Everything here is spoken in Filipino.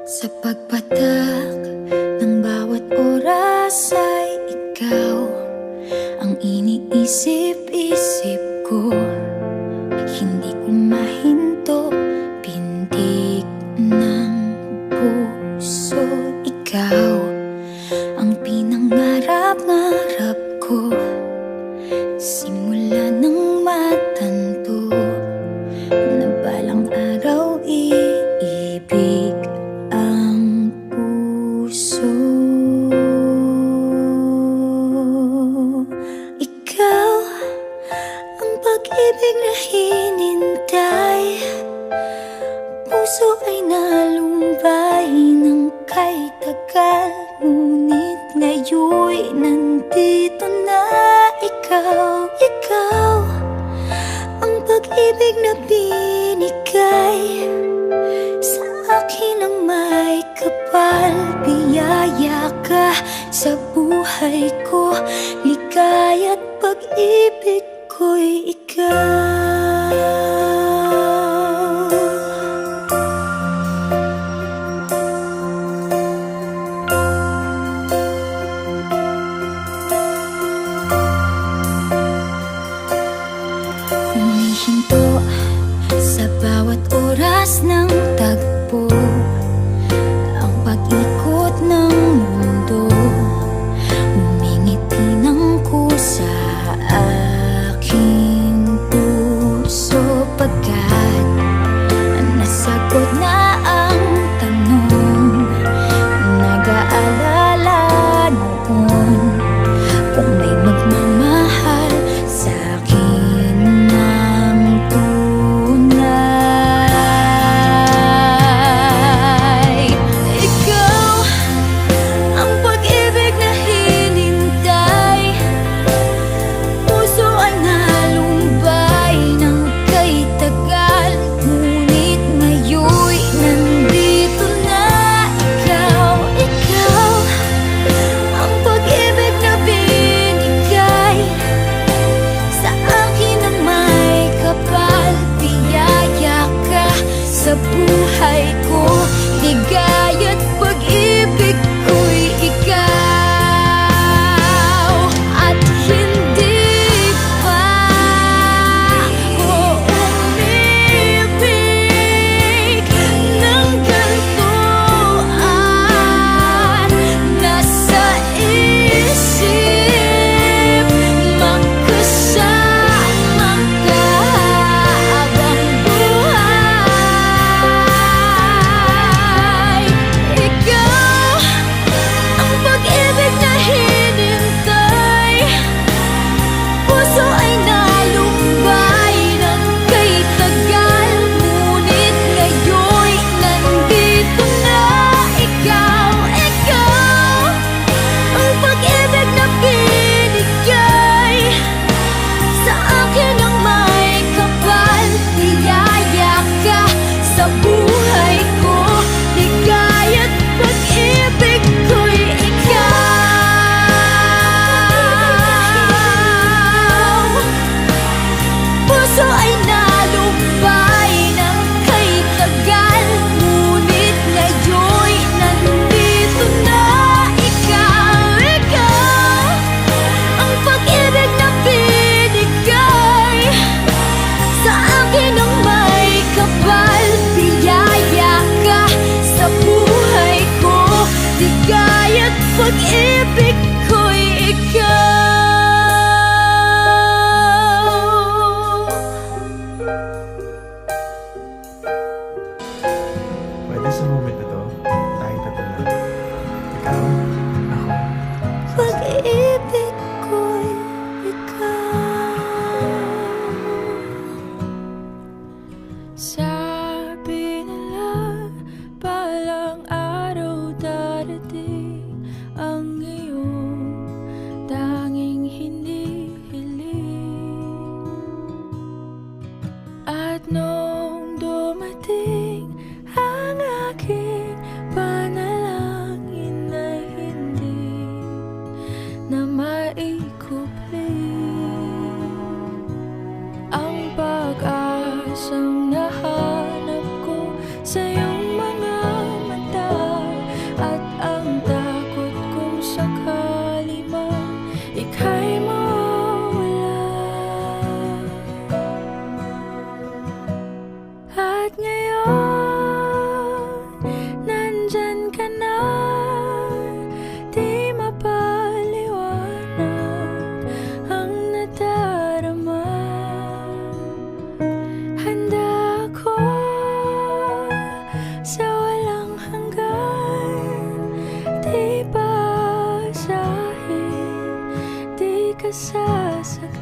Sa pagpatak ng bawat oras ay ikaw ang iniisip-isip ko. Hindi ko mahinto, pintig ng puso. Ikaw ang pinangarap-ngarap ko, simula ng matanto na balang araw iibig ang puso. Ikaw ang pag-ibig na hinintay, puso ay nalumbay ng kay tagal, ngunit ngayon'y nandito na ikaw. Ikaw ang pag-ibig na binigay sa akin ang may kapal. Biyaya ka sa buhay ko, ligaya't pag-ibig ko'y ikaw. Humihinto sa bawat oras ng tagpo, ang pag-ikot ng mundo, ngumingiti ng kusa aking puso. Pagkat nasagot na ang tanong, nag-aalala noon kung may magmamahal sa'kin ng tunay. Ikaw ang pag-ibig na hinintay, puso ay nalumbay ng kay tagal, ngunit ngayon'y nandito na ikaw. Ikaw ang pag-ibig na binigay sa akin ang may kapal. Biyaya ka sa buhay ko, ligaya't pag-ibig ko'y ikaw. At hindi pa ko umibig ng gantuan. Nasa isip magkasama ka habang buhay. Ikaw ang pag-ibig na hinintay, puso ay nalumbay ng kay tagal, ngunit ngayon'y nandito na ikaw. Ikaw ang pag-ibig na binigay sa akin ang may kapal. Biyaya ka sa buhay ko, ligaya't pag-ibig ko'y ikaw. Puso ay nalumbay ng kay tagal, ngunit ngayon'y nandito na ikaw. Ikaw ang pag-ibig na binigay sa akin ang may kapal. Biyaya ka sa buhay ko, ligaya't pag-ibig ko'y ikaw. Pwede sa moment na to, tayo tatlo lang. Ikaw, ako. Pag-ibig ko'y ikaw. Sabi nila balang araw darating ang iyong tanging hinihiling. At nung dumating ang aking panalangin ay hindi na maikupli ang pag-asang nahanap ko sa iyong mga mata. sa walang hanggan. Di basahin, di ka sasaktan.